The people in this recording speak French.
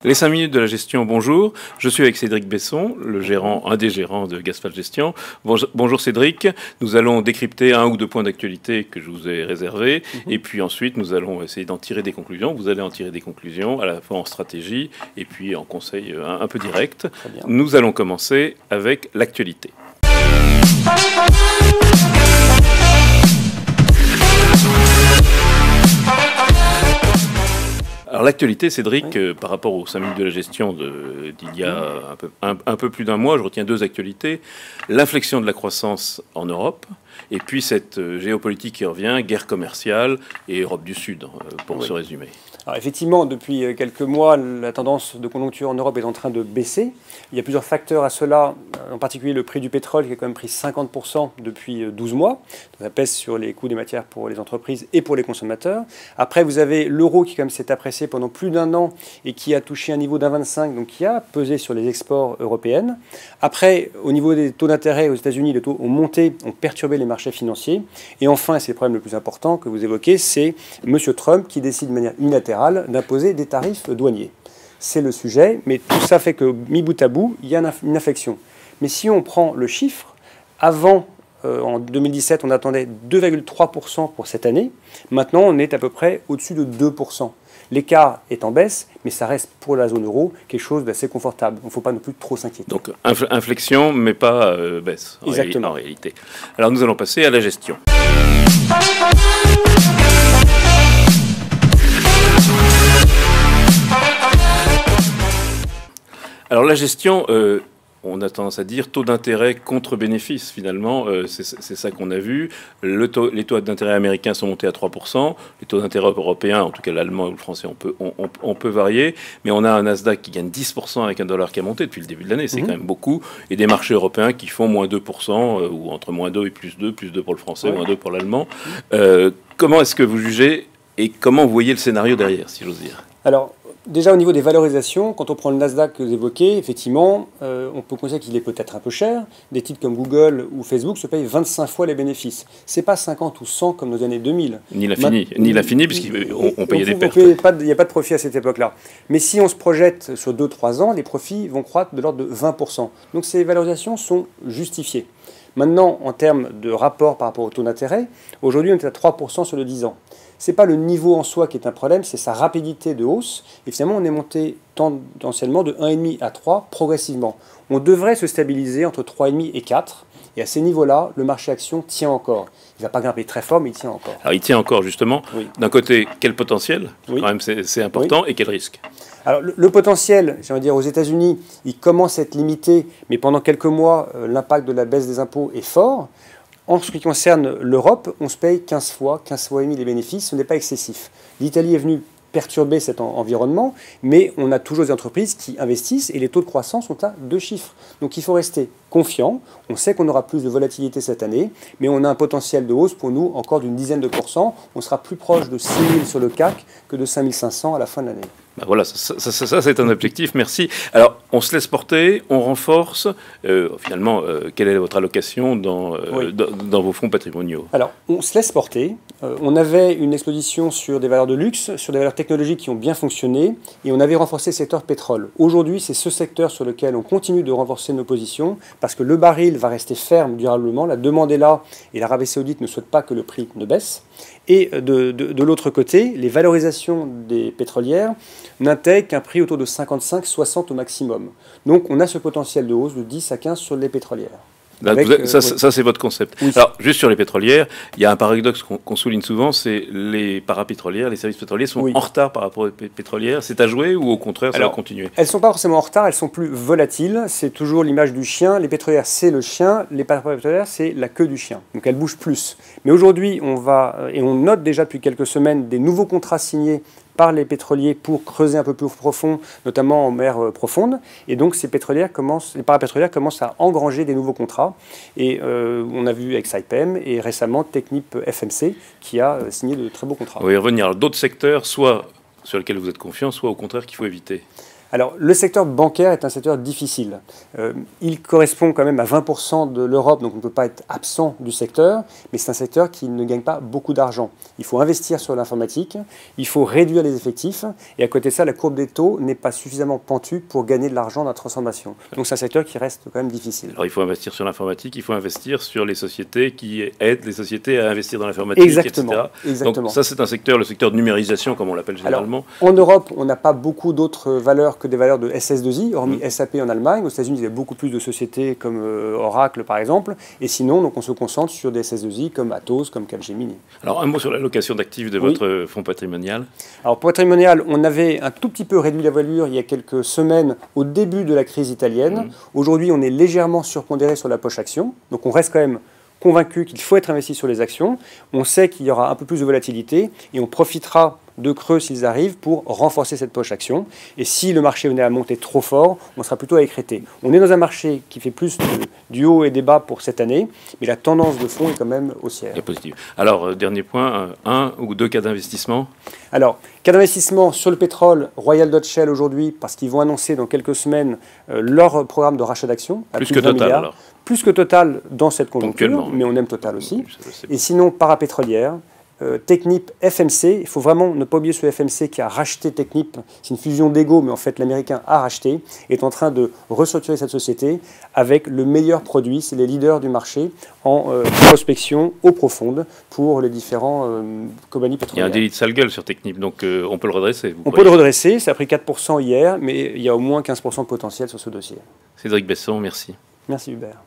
Les 5 minutes de la gestion, bonjour. Je suis avec Cédric Besson, un des gérants de Gasfalt Gestion. Bonjour Cédric. Nous allons décrypter 1 ou 2 points d'actualité que je vous ai réservés. Et puis ensuite, nous allons essayer d'en tirer des conclusions. Vous allez en tirer des conclusions, à la fois en stratégie et puis en conseil un peu direct. Nous allons commencer avec l'actualité. Alors l'actualité, Cédric, par rapport aux 5 minutes de la gestion d'il y a un peu plus d'un mois, je retiens 2 actualités. L'inflexion de la croissance en Europe, et puis cette géopolitique qui revient, guerre commerciale et Europe du Sud, pour se résumer. Alors effectivement, depuis quelques mois, la tendance de conjoncture en Europe est en train de baisser. Il y a plusieurs facteurs à cela, en particulier le prix du pétrole qui a quand même pris 50% depuis 12 mois. Ça pèse sur les coûts des matières pour les entreprises et pour les consommateurs. Après, vous avez l'euro qui quand même s'est apprécié pendant plus d'un an et qui a touché un niveau d'1,25, donc qui a pesé sur les exports européens. Après, au niveau des taux d'intérêt aux États-Unis, les taux ont monté, ont perturbé les marchés financiers. Et enfin, et c'est le problème le plus important que vous évoquez, c'est M. Trump qui décide de manière unilatérale d'imposer des tarifs douaniers. C'est le sujet, mais tout ça fait que, mis bout à bout, il y a une inflexion. Mais si on prend le chiffre, avant, en 2017, on attendait 2,3% pour cette année. Maintenant, on est à peu près au-dessus de 2%. L'écart est en baisse, mais ça reste pour la zone euro quelque chose d'assez confortable. Il ne faut pas non plus trop s'inquiéter. Donc inflexion, mais pas baisse en réalité. Alors nous allons passer à la gestion. Alors la gestion, on a tendance à dire taux d'intérêt contre bénéfice finalement, c'est ça qu'on a vu. Les taux d'intérêt américains sont montés à 3%, les taux d'intérêt européens, en tout cas l'allemand ou le français, on peut varier, mais on a un Nasdaq qui gagne 10% avec un dollar qui a monté depuis le début de l'année, c'est quand même beaucoup, et des marchés européens qui font moins 2%, ou entre moins 2 et plus 2 pour le français, moins 2 pour l'allemand. Comment est-ce que vous jugez et comment vous voyez le scénario derrière, si j'ose dire? Alors, déjà au niveau des valorisations, quand on prend le Nasdaq que vous évoquez, effectivement, on peut considérer qu'il est peut-être un peu cher. Des titres comme Google ou Facebook se payent 25 fois les bénéfices. C'est pas 50 ou 100 comme nos années 2000. Ni l'infini, puisqu'on payait des pertes. Il n'y a pas de profit à cette époque-là. Mais si on se projette sur 2-3 ans, les profits vont croître de l'ordre de 20%. Donc ces valorisations sont justifiées. Maintenant, en termes de rapport par rapport au taux d'intérêt, aujourd'hui on est à 3% sur le 10 ans. Ce n'est pas le niveau en soi qui est un problème, c'est sa rapidité de hausse. Et finalement, on est monté tendanciellement de 1,5 à 3 progressivement. On devrait se stabiliser entre 3,5 et 4. Et à ces niveaux-là, le marché action tient encore. Il ne va pas grimper très fort, mais il tient encore. Alors il tient encore, justement. Oui. D'un côté, quel potentiel? Quand même, c'est important. Oui. Et quel risque? Alors le potentiel, j'ai envie de dire, aux États-Unis, il commence à être limité, mais pendant quelques mois, l'impact de la baisse des impôts est fort. En ce qui concerne l'Europe, on se paye 15 fois et demi les bénéfices, ce n'est pas excessif. L'Italie est venue perturber cet environnement, mais on a toujours des entreprises qui investissent et les taux de croissance sont à 2 chiffres. Donc il faut rester confiant. On sait qu'on aura plus de volatilité cette année, mais on a un potentiel de hausse pour nous encore d'une dizaine de pourcents. On sera plus proche de 6 000 sur le CAC que de 5 500 à la fin de l'année. Ben voilà, ça c'est un objectif, merci. Alors, on se laisse porter, on renforce. Finalement, quelle est votre allocation dans vos fonds patrimoniaux? Alors, on se laisse porter. On avait une exposition sur des valeurs de luxe, sur des valeurs technologiques qui ont bien fonctionné, et on avait renforcé le secteur pétrole. Aujourd'hui, c'est ce secteur sur lequel on continue de renforcer nos positions, parce que le baril va rester ferme durablement, la demande est là, et l'Arabie Saoudite ne souhaite pas que le prix ne baisse. Et de l'autre côté, les valorisations des pétrolières n'intègrent qu'un prix autour de 55-60 au maximum. Donc on a ce potentiel de hausse de 10 à 15 sur les pétrolières. Ça, c'est votre concept. Oui. Alors, juste sur les pétrolières, il y a un paradoxe qu'on souligne souvent, c'est les parapétrolières, les services pétroliers sont en retard par rapport aux pétrolières. C'est à jouer ou au contraire, ça va continuer? Elles ne sont pas forcément en retard, elles sont plus volatiles. C'est toujours l'image du chien. Les pétrolières, c'est le chien. Les parapétrolières, c'est la queue du chien. Donc elles bougent plus. Mais aujourd'hui, on note déjà depuis quelques semaines des nouveaux contrats signés par les pétroliers pour creuser un peu plus profond, notamment en mer profonde. Et donc les parapétrolières commencent à engranger des nouveaux contrats. Et on a vu avec Saipem et récemment Technip FMC qui a signé de très beaux contrats. On va y revenir. D'autres secteurs, soit sur lesquels vous êtes confiant, soit au contraire qu'il faut éviter. Alors, le secteur bancaire est un secteur difficile. Il correspond quand même à 20% de l'Europe, donc on ne peut pas être absent du secteur, mais c'est un secteur qui ne gagne pas beaucoup d'argent. Il faut investir sur l'informatique, il faut réduire les effectifs, et à côté de ça, la courbe des taux n'est pas suffisamment pentue pour gagner de l'argent dans la transformation. Donc c'est un secteur qui reste quand même difficile. Alors il faut investir sur l'informatique, il faut investir sur les sociétés qui aident les sociétés à investir dans l'informatique, Exactement. etc. Exactement. Donc ça c'est un secteur, le secteur de numérisation comme on l'appelle généralement. Alors, en Europe, on n'a pas beaucoup d'autres valeurs que des valeurs de SS2I, hormis SAP en Allemagne. Aux États-Unis, il y a beaucoup plus de sociétés comme Oracle, par exemple. Et sinon, donc, on se concentre sur des SS2I comme Atos, comme Capgemini. Alors, un mot sur l'allocation d'actifs de votre fonds patrimonial. Alors, patrimonial, on avait un tout petit peu réduit la voilure il y a quelques semaines au début de la crise italienne. Aujourd'hui, on est légèrement surpondéré sur la poche action. Donc, on reste quand même convaincu qu'il faut être investi sur les actions. On sait qu'il y aura un peu plus de volatilité et on profitera de creux s'ils arrivent pour renforcer cette poche action. Et si le marché venait à monter trop fort, on sera plutôt à écréter. On est dans un marché qui fait plus du haut et des bas pour cette année, mais la tendance de fond est quand même haussière. Et positive. Alors, dernier point, un ou deux cas d'investissement. Alors, cas d'investissement sur le pétrole, Royal Dutch Shell aujourd'hui, parce qu'ils vont annoncer dans quelques semaines leur programme de rachat d'actions. Plus que Total, milliards. alors. Plus que Total dans cette conjoncture, mais on aime Total aussi. Et sinon, parapétrolière, Technip, FMC, il faut vraiment ne pas oublier ce FMC qui a racheté Technip, c'est une fusion d'ego, mais en fait l'américain a racheté, est en train de restructurer cette société avec le meilleur produit, c'est les leaders du marché en prospection eau profonde pour les différents compagnies pétrolières. Il y a un délit de sale gueule sur Technip, donc on peut le redresser. On peut le redresser, ça a pris 4% hier, mais il y a au moins 15% de potentiel sur ce dossier. Cédric Besson, merci. Merci Hubert.